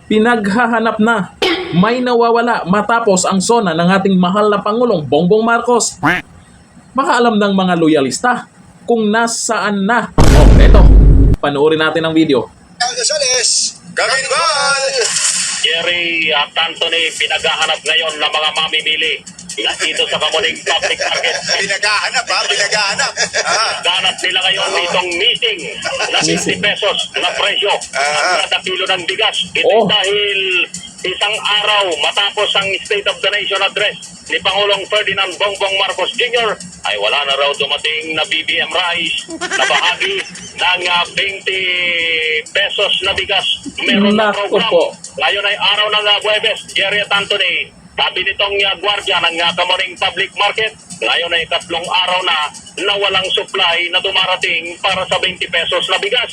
pinaghahanap na. May nawawala matapos ang SONA ng ating mahal na Pangulong Bongbong Marcos. Baka alam ng mga loyalista kung nasaan na. Oh, eto. Panoorin natin ang video. Gonzales, Kabinbal! Jerry at Anthony pinaghahanap ngayon ng mga mamimili dito sa Kamuning Public Market. Pinaghahanap ha, pinaghahanap. Ganap nila ngayon itong meeting na 50 pesos na presyo ang kada kilo ng bigas. Ito dahil isang araw matapos ang State of the Nation address ni Pangulong Ferdinand Bongbong Marcos Jr. ay wala na raw dumating na BBM rice na bahagi ng 20 pesos na bigas. Meron na program. Ngayon ay araw ng Huwebes, Jerry at Anthony. Sabi nitong gwardiya ng Kamuning Public Market, ngayon ay 3 araw na walang supply na dumarating para sa 20 pesos na bigas.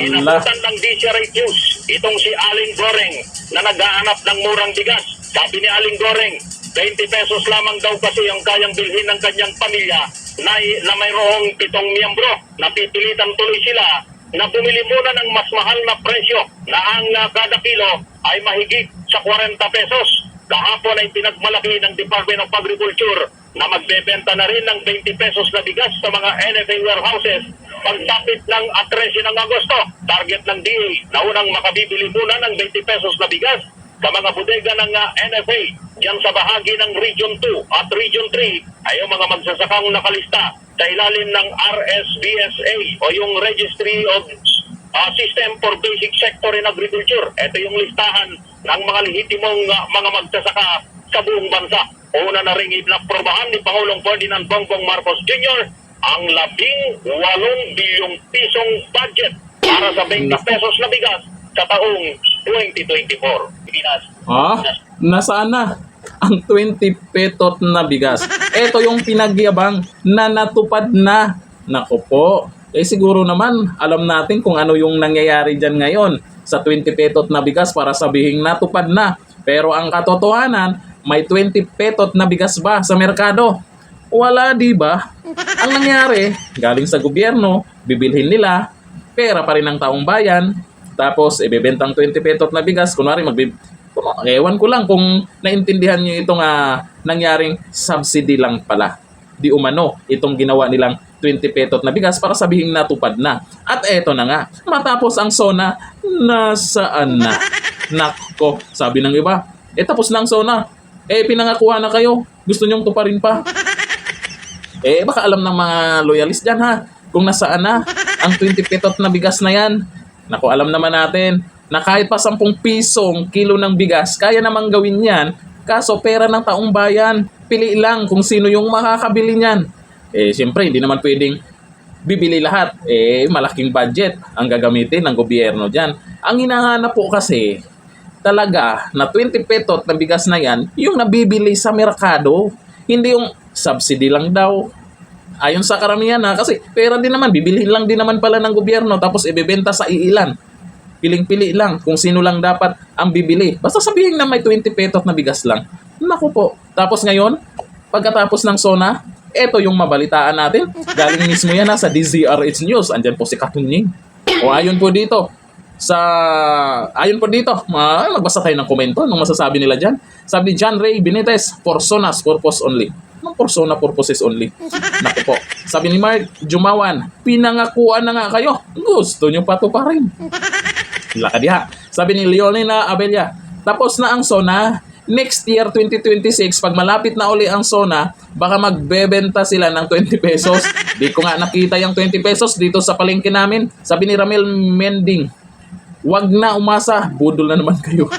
Inabutan ng DCRA News itong si Aling Goreng na naghahanap ng murang bigas. Sabi ni Aling Goreng, 20 pesos lamang daw kasi ang kayang bilhin ng kanyang pamilya na mayroong 7 miyembro. Napipilitan tuloy sila na bumili muna ng mas mahal na presyo na ang kada kilo ay mahigit sa 40 pesos. Kahapon ay pinagmalaki ng Department of Agriculture na magbebenta na rin ng 20 pesos na bigas sa mga NFA warehouses pagtapit ng 13 ng Agosto. Target ng DA na unang makabibili muna ng 20 pesos na bigas sa mga bodega ng NFA yan sa bahagi ng Region 2 at Region 3 ay yung mga magsasakang nakalista sa ilalim ng RSBSA o yung Registry of System for Basic Sector in Agriculture. Ito yung listahan ng mga lehitimong mga magsasaka sa buong bansa. Una na rin inaprobahan ni Pangulong Ferdinand Bongbong Marcos Jr. ang 18 bilyong pisong budget para sa 20 pesos na bigas sa taong 2024. Nasaan na ang 20 petot na bigas? Ito yung pinagyabang na natupad na. Naku po. Siguro naman, alam natin kung ano yung nangyayari dyan ngayon sa 20 petot na bigas para sabihin natupad na. Pero ang katotohanan, may 20 petot na bigas ba sa merkado? Wala, di ba? Ang nangyari, galing sa gobyerno, bibilhin nila, pera pa rin ng taong bayan, tapos ibebentang 20 petot na bigas, kunwari ewan ko lang kung naintindihan nyo itong nangyaring subsidy lang pala. Di umano, itong ginawa nilang 20 petot na bigas para sabihin natupad na. At eto na nga, matapos ang SONA, nasaan na? Nako, sabi ng iba, tapos na ang SONA. Pinangakuha na kayo, gusto nyong tuparin pa. Baka alam ng mga loyalist dyan kung nasaan na ang 20 petot na bigas na yan. Nako, alam naman natin na kahit pa 10 pisong kilo ng bigas, kaya namang gawin yan. Kaso pera ng taong bayan, pili lang kung sino yung makakabili niyan. Siyempre, hindi naman pwedeng bibili lahat. Malaking budget ang gagamitin ng gobyerno dyan. Ang hinahanap po kasi talaga na 20 petot na bigas na yan, yung nabibili sa merkado. Hindi yung subsidy lang daw. Ayon sa karamihan kasi pera din naman, bibilhin lang din naman pala ng gobyerno tapos ibebenta sa iilan. Piling-pili lang kung sino lang dapat ang bibili. Basta sabihin na may 20 petot na bigas lang. Naku po. Tapos ngayon, pagkatapos ng SONA, ito yung mabalitaan natin. Galing mismo yan sa DZRH News. Andyan po si Katunying. Ayon po dito, magbasa tayo ng komento. Anong masasabi nila dyan? Sabi ni John Ray Benitez, for SONA's purpose only. Anong for SONA purposes only? Naku po. Sabi ni Mark Jumawan, pinangakuan na nga kayo. Gusto nyo pa to pa rin. Lakadiha. Sabi ni Leonina Abella, tapos na ang SONA. Next year, 2026, pag malapit na uli ang SONA, baka magbebenta sila ng 20 pesos. Di ko nga nakita yung 20 pesos dito sa palengke namin. Sabi ni Ramel Mending, wag na umasa, budol na naman kayo.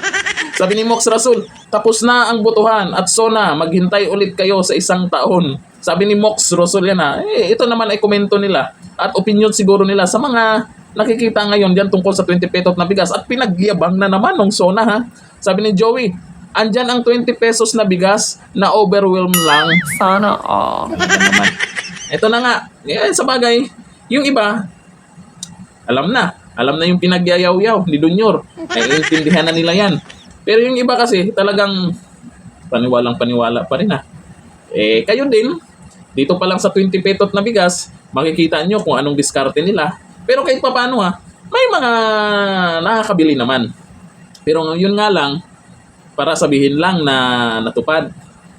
Sabi ni Mox Rasul, tapos na ang botohan at SONA, maghintay ulit kayo sa 1 taon. Sabi ni Mox Rasul yan ito naman ay komento nila at opinion siguro nila sa mga nakikita ngayon dyan tungkol sa 20 petot na bigas at pinagyabang na naman ng SONA Sabi ni Joey, andyan ang 20 pesos na bigas na overwhelm lang. Sana ito na nga. Sa bagay, yung iba, alam na yung pinagyayaw-yaw ni Dunyor. Naiintindihan na nila yan. Pero yung iba kasi, talagang paniwalang-paniwala pa rin kayo din, dito pa lang sa 20 petot na bigas, makikita nyo kung anong diskarte nila. Pero kahit pa paano may mga nakakabili naman. Pero yun nga lang, para sabihin lang na natupad.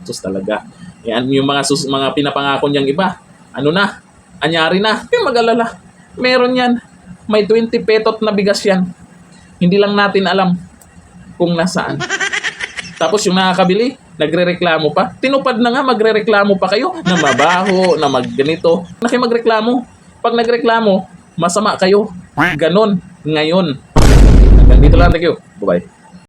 Sus talaga. Yan yung mga pinapangako niyang iba. Ano na? Anyari na. Kaya mag-alala. Meron yan. May 20 petot na bigas yan. Hindi lang natin alam kung nasaan. Tapos yung nakakabili, nagrereklamo pa. Tinupad na nga, magrereklamo pa kayo na mabaho, na magganito. Na kayo magreklamo. Pag nagreklamo, masama kayo. Ganon. Ngayon. Hanggang dito lang. Thank you. Bye-bye.